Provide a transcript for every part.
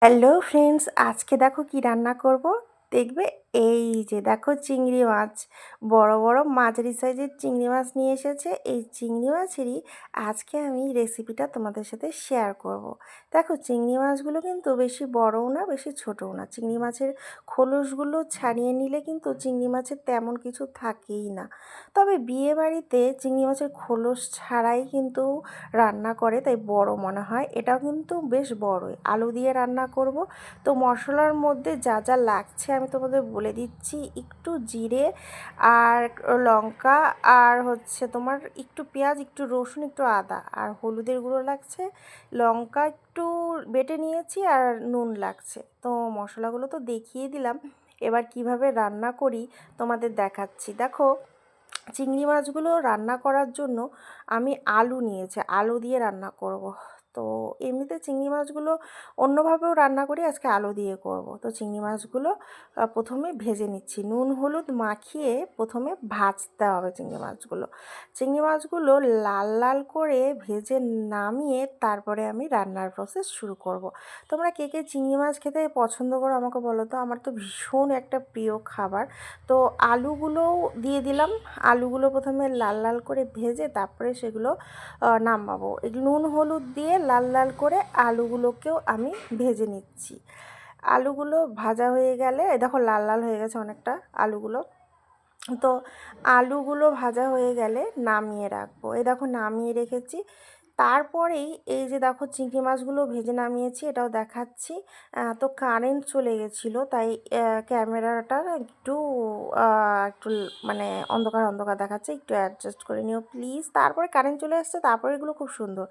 Hello friends, আজকে দেখো কি রান্না করব দেখবে। এই যে দেখো চিংড়ি মাছ, বড় বড় মাঝারি সাইজের চিংড়ি মাছ নিয়ে এসেছে। এই চিংড়ি মাছেরই আজকে আমি রেসিপিটা তোমাদের সাথে শেয়ার করব। দেখো চিংড়ি মাছগুলো কিন্তু বেশি বড়ও না বেশি ছোটও না। চিংড়ি মাছের খোলসগুলো ছাড়িয়ে নিলে কিন্তু চিংড়ি মাছের তেমন কিছু থাকেই না। তবে বিয়ে বাড়িতে চিংড়ি মাছের খোলস ছাড়াই কিন্তু রান্না করে, তাই বড় মনে হয়। এটাও কিন্তু বেশ বড়ই। আলু দিয়ে রান্না করব। তো মশলার মধ্যে যা যা লাগছে আমি তোমাদের বলে দিচ্ছি। একটু জিরে আর লঙ্কা আর হচ্ছে তোমার একটু পেঁয়াজ, একটু রসুন, একটু আদা আর হলুদের গুঁড়ো লাগছে, লঙ্কা একটু বেটে নিয়েছি আর নুন লাগছে। তো মশলাগুলো তো দেখিয়ে দিলাম, এবার কিভাবে রান্না করি তোমাদের দেখাচ্ছি। দেখো চিংড়ি মাছগুলো রান্না করার জন্য আমি আলু নিয়েছি, আলু দিয়ে রান্না করব। তো এমনিতে চিংড়ি মাছগুলো অন্যভাবেও রান্না করি, আজকে আলু দিয়ে করব। তো চিংড়ি মাছগুলো প্রথমে ভেজে নিচ্ছি, নুন হলুদ মাখিয়ে প্রথমে ভাজতে হবে চিংড়ি মাছগুলো। চিংড়ি মাছগুলো লাল লাল করে ভেজে নামিয়ে তারপরে আমি রান্নার প্রসেস শুরু করব। তোমরা কে কে চিংড়ি মাছ খেতে পছন্দ করো আমাকে বলো তো। আমার তো ভীষণ একটা প্রিয় খাবার। তো আলুগুলোও দিয়ে দিলাম। আলুগুলো প্রথমে লাল লাল করে ভেজে তারপরে সেগুলো নামাবো। নুন হলুদ দিয়ে লাল লাল করে আলুগুলোকেও আমি ভেজে নিচ্ছি। আলুগুলো ভাজা হয়ে গেলে দেখো লাল লাল হয়ে গেছে অনেকটা আলুগুলো। তো আলুগুলো ভাজা হয়ে গেলে নামিয়ে রাখবো। এই দেখো নামিয়ে রেখেছি। তারপরেই এই যে দেখো চিংড়ি মাছগুলো ভেজে নামিয়েছি, এটাও দেখাচ্ছি। তো কারেন্ট চলে গেছিলো, তাই ক্যামেরাটা একটু একটু মানে অন্ধকার অন্ধকার দেখাচ্ছে, একটু অ্যাডজাস্ট করে নিও প্লিজ। তারপরে কারেন্ট চলে আসছে, তারপরে এগুলো খুব সুন্দর।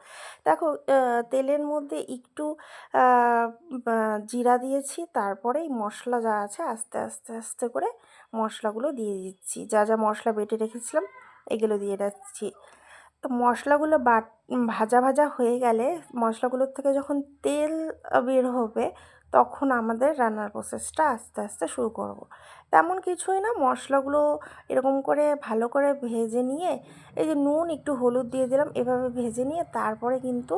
দেখো তেলের মধ্যে একটু জিরা দিয়েছি, তারপরেই মশলা যা আছে আস্তে আস্তে আস্তে করে মশলাগুলো দিয়ে দিচ্ছি। যা যা মশলা বেটে রেখেছিলাম এগুলো দিয়ে দিচ্ছি। তো মশলাগুলো ভাজা ভাজা হয়ে গেলে, মশলাগুলোর থেকে যখন তেল বের হবে, তখন আমাদের রান্নার প্রসেসটা আস্তে আস্তে শুরু করব। তেমন কিছুই না, মশলাগুলো এরকম করে ভালো করে ভেজে নিয়ে, এই যে নুন একটু হলুদ দিয়ে দিলাম, এভাবে ভেজে নিয়ে তারপরে কিন্তু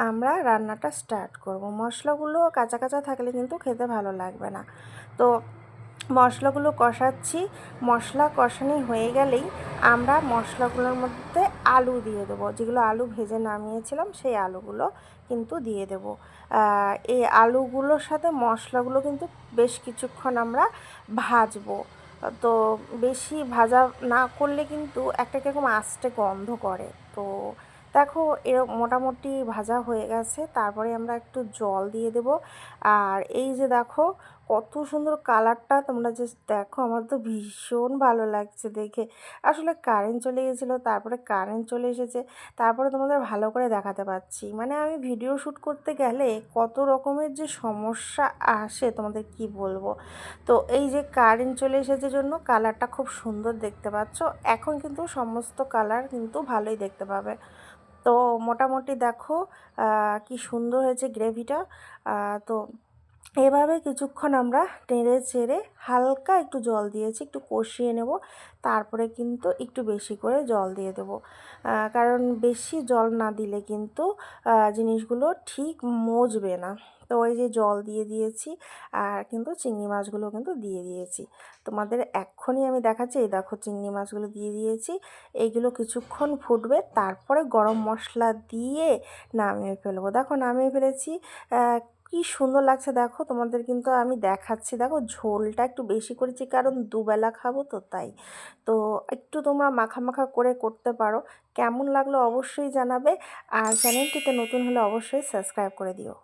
আমরা রান্নাটা স্টার্ট করব। মশলাগুলো কাঁচা কাঁচা থাকলে কিন্তু খেতে ভালো লাগবে না। তো মশলাগুলো কষাচ্ছি। মশলা কষানি হয়ে গেলেই আমরা মশলাগুলোর মধ্যে আলু দিয়ে দেবো। যেগুলো আলু ভেজে নামিয়েছিলাম সেই আলুগুলো কিন্তু দিয়ে দেবো। এই আলুগুলোর সাথে মশলাগুলো কিন্তু বেশ কিছুক্ষণ আমরা ভাজবো। তো বেশি ভাজা না করলে কিন্তু একটা কীরকম আস্তে গন্ধ করে। তো দেখো এরকম মোটামুটি ভাজা হয়ে গেছে, তারপরে আমরা একটু জল দিয়ে দেব। আর এই যে দেখো কত সুন্দর কালারটা, তোমরা জাস্ট দেখো, আমার তো ভীষণ ভালো লাগছে দেখে। আসলে কারেন্ট চলে গেছিলো, তারপরে কারেন্ট চলে এসেছে, তারপরে তোমাদের ভালো করে দেখাতে পাচ্ছি। মানে আমি ভিডিও শ্যুট করতে গেলে কত রকমের যে সমস্যা আসে তোমাদের কি বলবো। তো এই যে কারেন্ট চলে এসেছে জন্য কালারটা খুব সুন্দর দেখতে পাচ্ছ। এখন কিন্তু সমস্ত কালার কিন্তু ভালোই দেখতে পাবে। তো মোটামুটি দেখো কি সুন্দর হয়েছে গ্রেভিটা। তো এভাবে কিছুক্ষণ আমরা নেড়ে চেড়ে হালকা একটু জল দিয়েছি, একটু কষিয়ে নেব। তারপরে কিন্তু একটু বেশি করে জল দিয়ে দেবো, কারণ বেশি জল না দিলে কিন্তু জিনিসগুলো ঠিক মজবে না। তো ওই যে জল দিয়ে দিয়েছি, আর কিন্তু চিংড়ি মাছগুলো কিন্তু দিয়ে দিয়েছি। তোমাদের এক্ষুনি আমি দেখাচ্ছি। এই দেখো চিংড়ি মাছগুলো দিয়ে দিয়েছি। এইগুলো কিছুক্ষণ ফুটবে, তারপরে গরম মশলা দিয়ে নামিয়ে ফেলবো। দেখো নামিয়ে ফেলেছি। কি সুন্দর লাগছে দেখো, তোমাদের কিন্তু আমি দেখাচ্ছি। দেখো ঝোলটা একটু বেশি করেছি, কারণ দুবেলা খাবো তো তাই। তো একটু তোমরা মাখা মাখা করে করতে পারো। কেমন লাগলো অবশ্যই জানাবে, আর চ্যানেলটিতে নতুন হলে অবশ্যই সাবস্ক্রাইব করে দিও।